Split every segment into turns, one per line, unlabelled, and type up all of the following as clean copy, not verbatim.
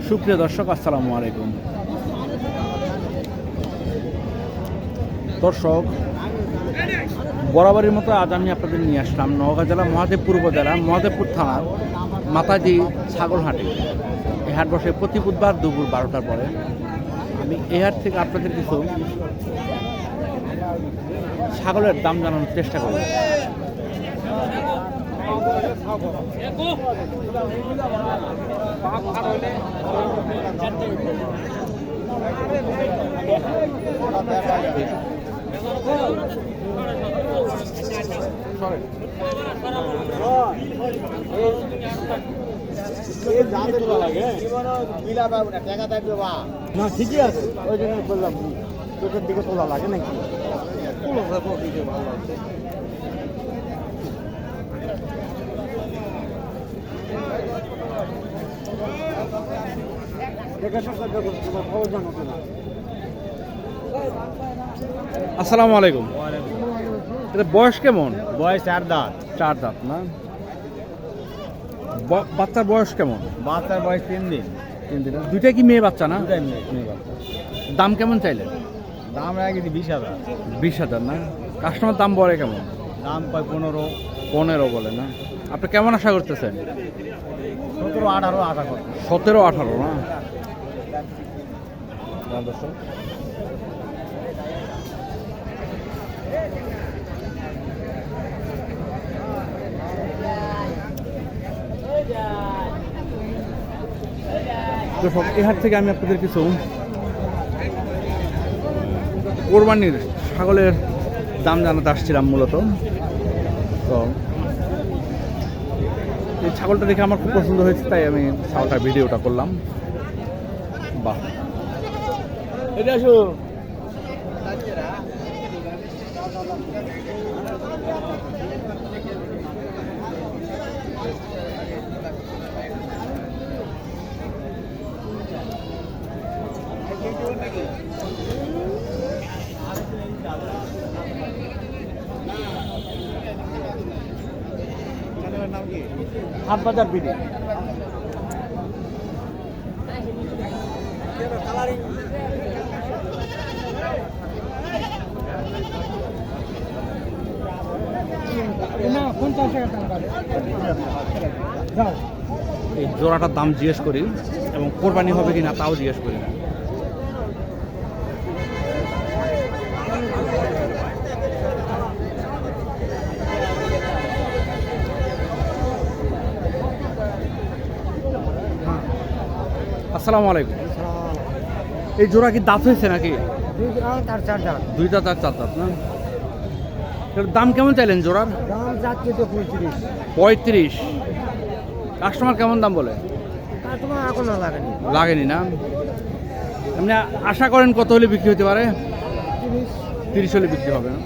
সুপ্রিয় দর্শক, আসসালামু আলাইকুম। দর্শক, বরাবরের মতো আজ আমি আপনাদের নিয়ে আসলাম নওগাঁ জেলা মহাদেবপুর উপজেলা মহাদেবপুর থানার মাতাজি ছাগল হাটে। এই হাট বসে প্রতি বুধবার দুপুর 12টার পরে। আমি এই হাট থেকে আপনাদের কিছু ছাগলের দাম জানানোর চেষ্টা করব।
না ঠিকই আছে, ওই জন্য বললাম চোখের দিকে তোলা লাগে নাকি ভালো লাগছে।
আসসালামু আলাইকুম। এটা বয়স কেমন?
বয়স 4 দাঁত।
4 দাঁত না? বাচ্চার বয়স কেমন?
বাচ্চার বয়স 3 দিন।
3 দিন। দুইটাই কি মেয়ে বাচ্চা না?
দুটাই মেয়ে বাচ্চা।
দাম কেমন চাইলেন?
দাম রাখি 20,000।
20,000 না? কাস্টমার দাম বলে কেমন?
দাম পাই
15 বলে না? আপনি কেমন আশা করতেছেন?
17-18 আশা করতে।
17-18 না? দর্শক, এই হাট থেকে আমি আপনাদের কিছু কোরবানির ছাগলের দাম জানাতে আসছিলাম মূলত। তো এই ছাগলটা দেখে আমার খুব পছন্দ হয়েছে, তাই আমি ছাগলটার ভিডিওটা করলাম। বাহ,
এটা আসো। হাট বাজার বিডি।
এই জোড়াটার দাম জিজ্ঞেস করি এবং কোরবানি হবে কিনা তাও জিজ্ঞেস করি। আসসালামু আলাইকুম। এই জোড়া কি দাঁত হয়েছে নাকি?
2 দাঁত আর 4 দাঁত।
2 দাঁত আর 4 দাঁত না? দাম কেমন চাইলেন জোড়ার?
দাম যাচ্ছে তো 35।
35। কাস্টমার কেমন দাম বলে?
কাস্টমার এখনো
লাগেনি না? এমনি আশা করেন কত হলে বিক্রি হতে পারে? 30 হলে বিক্রি হবে না?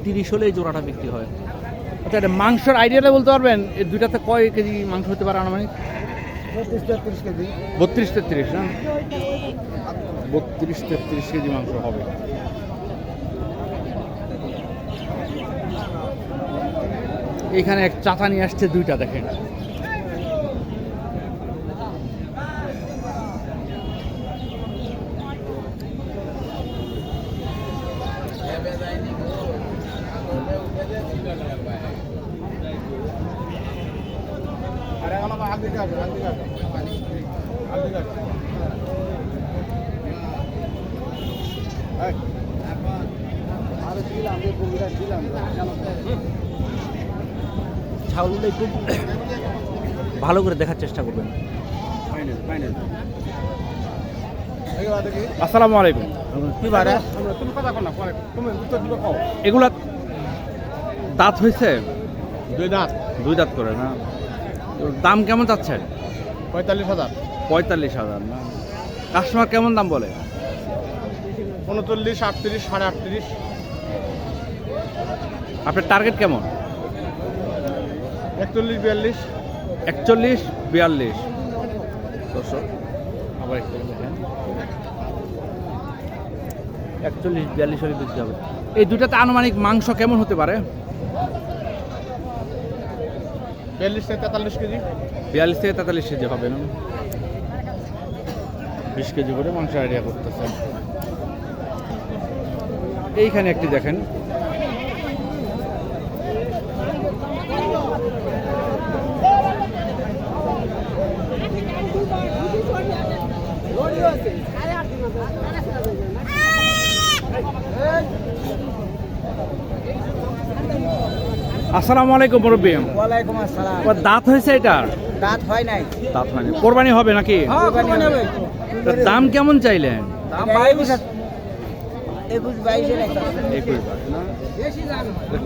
30 হলে এই জোড়াটা বিক্রি হয়। আচ্ছা, এটা মাংসের আইডিয়াটা বলতে পারবেন? এই দুইটাতে কয় কেজি মাংস হতে পারে আনুমানিক?
32-33 কেজি।
32-33 না? 32-33 কেজি মাংস হবে। এখানে এক চাচা নিয়ে আসছে দুইটা, দেখেন। ছাগলগুলো একটু ভালো করে দেখার চেষ্টা করবেন। আসসালামু আলাইকুম। এগুলা দাঁত হয়েছে?
2 দাঁত।
2 দাঁত করে না? দাম কেমন চাচ্ছেন?
45,000।
45,000 না? কাস্টমার কেমন দাম বলে?
39, 38, 38.5।
আপনার টার্গেট কেমন?
41, 42।
41, 42। দর্শক, আবার একটু দেখেন। 41-42 হলে বিক্রি হবে। এই দুটাতে আনুমানিক মাংস কেমন হতে পারে?
42 থেকে 43 কেজি।
42 থেকে 43 কেজি হবে না? 20 কেজি করে মাংস আইডিয়া করতেছে। এইখানে একটি দেখেন, আসসালামু আলাইকুম মুরব্বী।
ওয়ালাইকুম আসসালাম।
ওর দাঁত হয়েছে এটার?
দাঁত হয় নাই।
দাঁত হয়নি, কোরবানি হবে নাকি?
কোরবানি হবে।
এটার দাম কেমন চাইলেন?
দাম 22 22 এর একটা
21 না?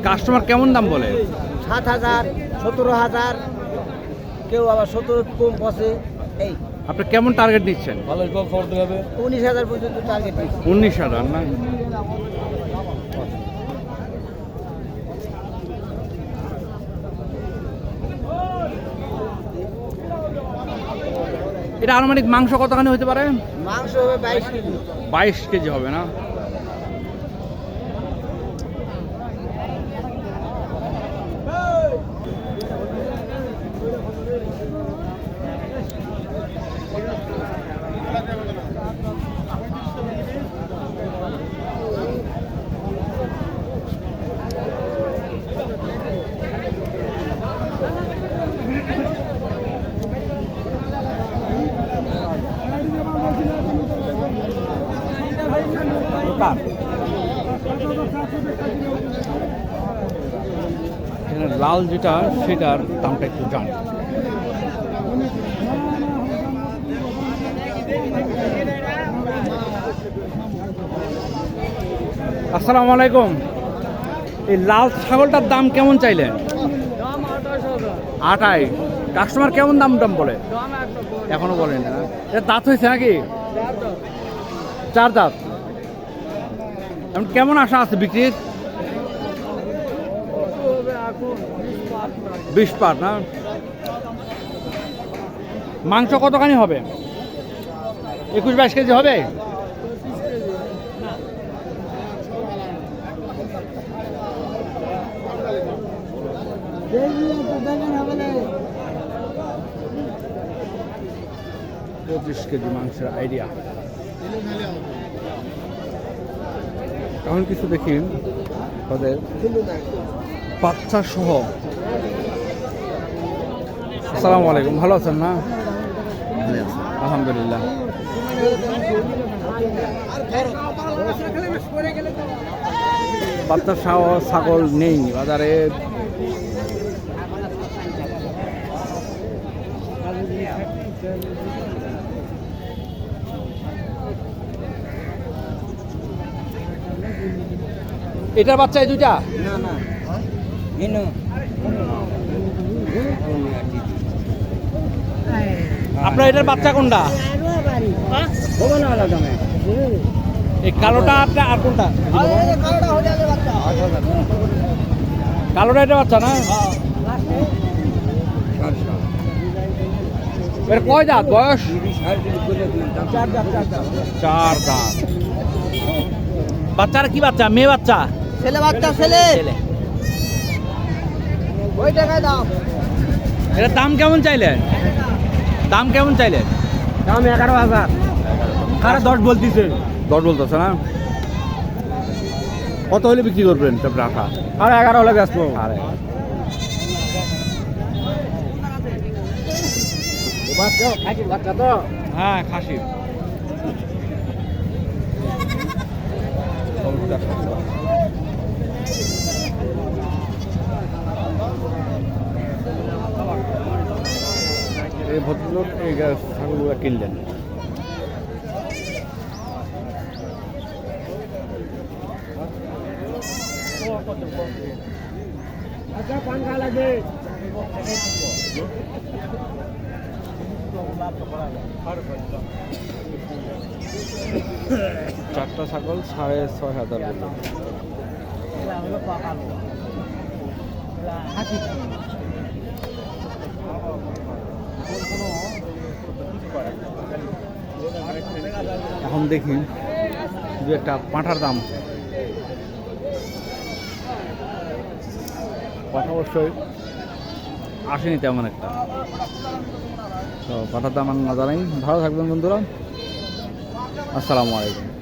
কাস্টমার কেমন দাম বলে?
7,000 17,000 কেউ আবার 17 কম বসে। এই
আপনি কেমন টার্গেট নিচ্ছেন?
19,000 পর্যন্ত টার্গেট দিচ্ছি।
19,000 না? এটা আনুমানিক মাংস কতখানি হতে পারে?
মাংস হবে 22 কেজি।
22 কেজি হবে না? এখানে লাল যেটা সেটার দামটা একটু জানি। আসসালামু আলাইকুম। এই লাল ছাগলটার দাম কেমন চাইলেন? 28। কাস্টমার কেমন দাম বলে? এখনো বলেন না? এটা দাঁত হয়েছে নাকি? 4 দাঁত। এখন কেমন আশা আছে বিক্রির? 20 পার না? মাংস কতখানি হবে? 21-22 কেজি হবে? পঁচিশ কেজি মাংসের আইডিয়া। এখন কিছু দেখি ওদের বাচ্চা সহ। আসসালামু আলাইকুম, ভালো আছেন না? আলহামদুলিল্লাহ। বাচ্চা সহ ছাগল নেই বাজারে। এটার বাচ্চা এই দুইটা?
না না ভিন্ন।
আপনার এটার বাচ্চা কোনটা? এই কালোটা আপনার আর কোনটা? কালোটা এটা বাচ্চা না? এর কয় দাঁত বয়স? 4 দাঁত। বাচ্চারা কি বাচ্চা? মেয়ে বাচ্চা?
ছেলে বাচ্চা। ছেলে ওই টাকায় দাম।
এটার দাম কেমন চাইলেন? দাম কেমন চাইলেন?
দাম 11,000।
কারা 10 বলতেছে? 10 বলতেছে না? কত হলে বিক্রি করবেন তারপরে রাখা?
আর 11 হলে ব্যস্ত।
আরে
বাচ্চা খাসি বাচ্চা তো।
হ্যাঁ, খাসি। এই ভদ্রলোক এই ছাগলগুলো কিনলেন।
আচ্ছা পাঙ্খা লাগে।
চারটা ছাগল 6,500 বললেন। এখন দেখি দু একটা পাঁঠার দাম পাঠা অবশ্যই আসেনি তেমন একটা। তো পাঠার দাম আর না জানাই। ভালো থাকবেন বন্ধুরা, আসসালামু আলাইকুম।